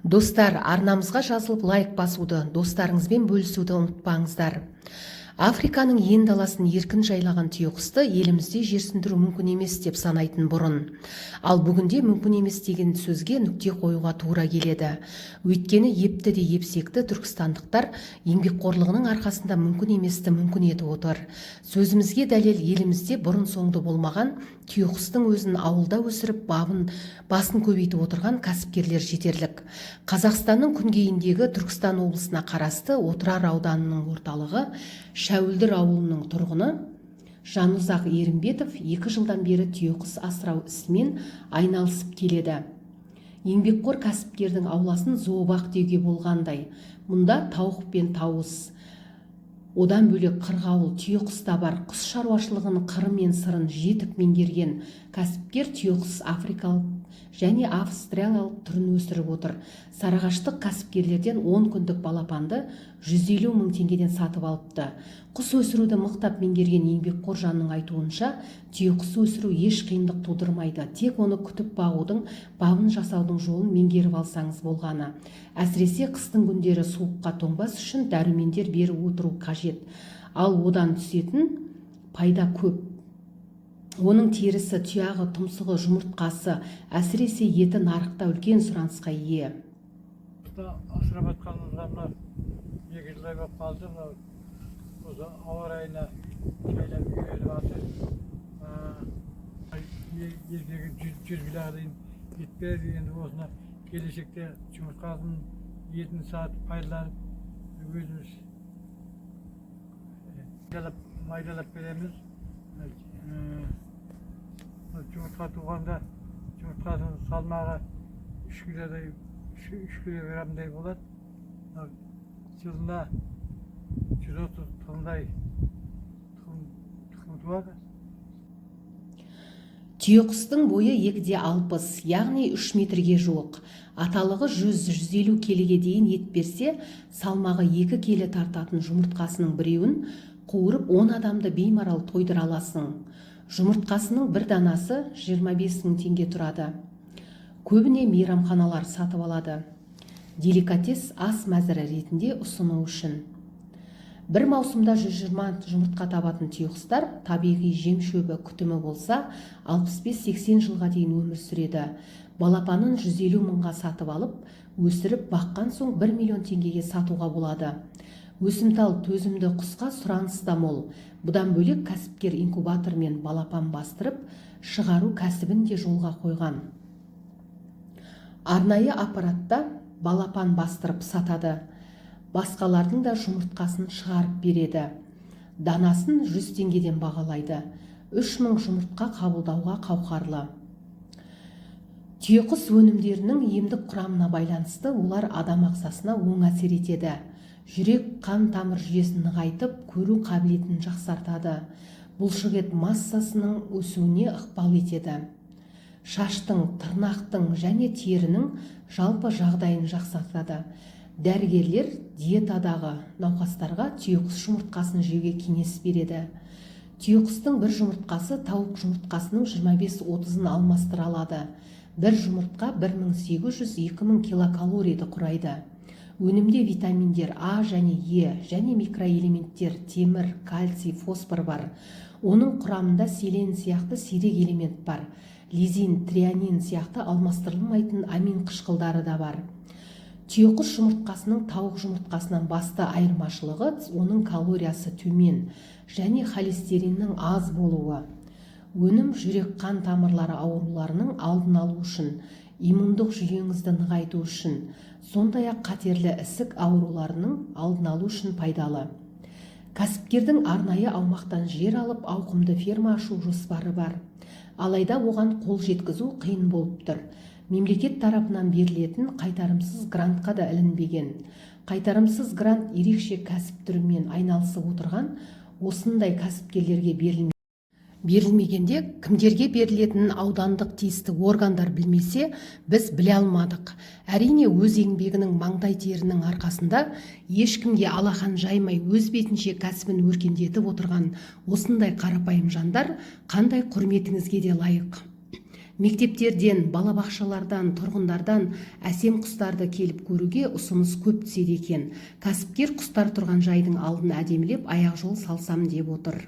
Достар, арнамызға жазылып лайк басуды, достарыңызбен бөлісуді ұмытпаңыздар. Африканың ен даласын еркін жайлаған түйеқұсты елімізде жерсіндіру мүмкін емес деп санайтын бұрын. Ал бүгінде мүмкін емес деген сөзге нүкте қоюға тура келеді. Өйткені епті де епсекті түркістандықтар еңбекқорлығының арқасында мүмкін еместі мүмкін етіп отыр. Сөзімізге дәлел елімізде бұрын соңды болмаған түйеқұстың өзін ауылда өсіріп басын көбейтіп отырған кәсіпкерлер жетерлік. Қазақстанның күнгейіндегі Түркістан облысына қарасты Отырар ауданының орталығы Шәуілдір ауылының тұрғыны Жанұзақ Ерімбетов 2 жылдан бері түйеқұс асырау ісімен айналысып келеді. Еңбекқор кәсіпкердің ауласын зообақ деуге болғандай. Мұнда тауық пен тауыс, одан бөлек қырғауыл, түйеқұс та бар. Құс шаруашылығының қыры мен сырын жетік меңгерген кәсіпкер түйеқұс африкалық және австралиялық түрін өсіріп отыр. Сарыағаштық кәсіпкерлерден 10 күндік балапанды 150 мың теңгеден сатып алыпты. Құс өсіруді мықтап меңгерген еңбекқор жанның айтуынша, түйеқұс өсіру еш қиындық тудырмайды. Тек оны күтіп бағудың, бабын жасаудың жолын меңгеріп алсаңыз болғаны. Әсіресе қыстың күндері суыққа тоңбас үшін дәрумендер беріп отыру қажет. Ал одан түсетін пайда көп. Оның терісі, тұяғы, тұмсығы, жұмыртқасы, әсіресе еті нарықта үлкен сұранысқа ие. Асырап атқанымызға мына 2 жылдай болып қалды. Осы ауа райына жайлап үйреніп жатыр. Елдегі 100 миллиардқа дейін жетпеді. Енді осыны келешекте жұмыртқасын, етін сатып пайдаланып өзіміз майдалап береміз. Жұмыртқа туғанда жұмыртқасының салмағы 3 килограммдай болады. Жылына 130 тоннадай тұқым туады. Түйеқұстың бойы 2,60, яғни 3 метрге жуық. Аталығы 100-150 келіге дейін ет берсе, салмағы 2 келі тартатын жұмыртқасының біреуін қуырып 10 адамды беймарал тойдыра аласың. Жұмыртқасының бір данасы 25 мың теңге тұрады. Көбіне мейрамханалар сатып алады. Деликатес ас мәзірі ретінде ұсыну үшін. Бір маусымда 120 жұмыртқа табатын түйеқұстар табиғи жем шөбі күтімі болса 65-80 жылға дейін өмір сүреді. Балапанын 150 мыңға сатып алып, өсіріп баққан соң 1 миллион теңгеге сатуға болады. Өсімтал төзімді құсқа сұраныс да мол. Бұдан бөлек кәсіпкер инкубатор мен балапан бастырып, шығару кәсібін де жолға қойған. Арнайы аппаратта балапан бастырып сатады. Басқалардың да жұмыртқасын шығарып береді. Данасын 100 теңгеден бағалайды. 3000 жұмыртқа қабылдауға қауқарлы. Түйеқұс өнімдерінің емдік құрамына байланысты олар адам ағзасына оң әсер етеді. Жүрек, қан тамыр жүйесін нығайтып, көру қабілетін жақсартады. Бұлшық ет массасының өсуіне ықпал етеді. Шаштың, тырнақтың және терінің жалпы жағдайын жақсартады. Дәрігерлер диетадағы науқастарға түйеқұс жұмыртқасын жеуге кеңес береді. Түйеқұстың бір жұмыртқасы тауық жұмыртқасының 25-30-ын алмастыра алады. Бір жұмыртқа 1800-2000 килокалорийді құрайды. Өнімде витаминдер А және Е және микроэлементтер темір, кальций, фосфор бар. Оның құрамында селен сияқты сирек элемент бар. Лизин, трианин сияқты алмастырылмайтын амин қышқылдары да бар. Түйеқұс жұмыртқасының тауық жұмыртқасынан басты айырмашылығы оның калориясы төмен және холестериннің аз болуы. Өнім жүрек қан тамырлары ауруларының алдын алу үшін, иммундық жүйеңізді нығайту үшін, сондай-ақ қатерлі ісік ауруларының алдын алу үшін пайдалы. Кәсіпкердің арнайы аумақтан жер алып, ауқымды ферма ашу жоспары бар. Алайда оған қол жеткізу қиын болып тұр. Мемлекет тарапынан берілетін қайтарымсыз грантқа да ілінбеген. Қайтарымсыз грант ерекше кәсіп түрімен айналысып отырған осындай кәсіпкерлерге берілмегенде кімдерге берілетінін аудандық тиісті органдар білмесе, біз біле алмадық. Әрине, өз еңбегінің маңдай терінің арқасында ешкімге алақан жаймай өз бетінше кәсібін өркендетіп отырған осындай қарапайым жандар қандай құрметіңізге де лайық. Мектептерден, балабақшалардан, тұрғындардан әсем құстарды келіп көруге ұсыныс көп түседі екен. Кәсіпкер құстар тұрған жайдың алдын әдемілеп аяқ жол салсам деп отыр.